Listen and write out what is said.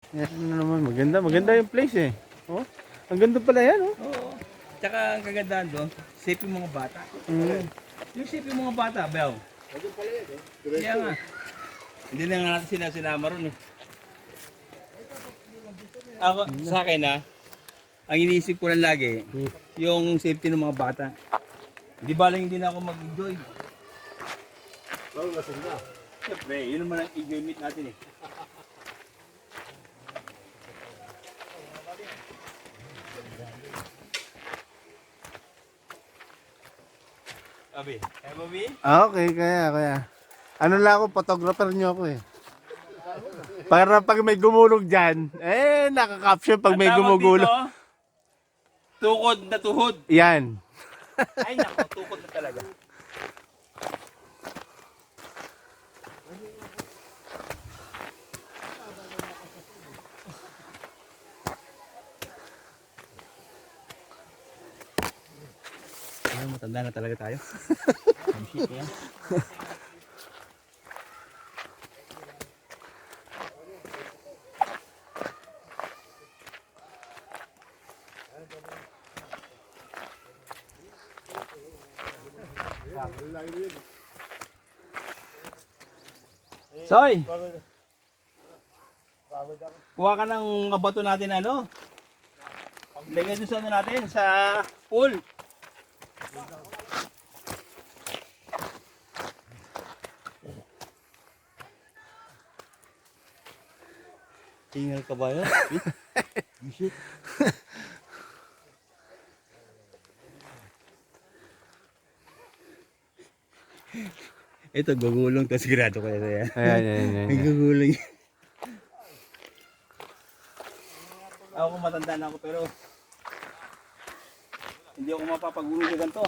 Yan, ano naman, maganda yung place eh. Oh, ang ganda pala yan, oh. Oo. Tsaka ang kagandahan doon, safe yung mga bata. Mm. Yung safe yung mga bata, Bel. Kaya nga. Hindi na nga natin sinama ron eh. Ako, sa akin ang iniisip ko lang lagi, yung safety ng mga bata. Hindi balang hindi na ako mag-enjoy. Siyempre, yun naman ang enjoyment natin eh. Abi, kaya ba, Bi? Okay, kaya. Ano lang ako, photographer niyo ako eh. Para pag may gumulog dyan, nakaka-capture pag may Ang tawag gumugulo. dito, tukod na tuhod. Yan. Ay nako, tukod na talaga. Ay, matanda na talaga tayo. Ang shit yan. Soy! Kuha ka ng mga bato natin Lagay doon sa natin, sa pool. Tingal ka ba yun? Shit. Ito, gugulong to. Sigurado ko yan. Ayan. Gugulong. Ako matanda na ako pero hindi ako mapapagulong sa ganito.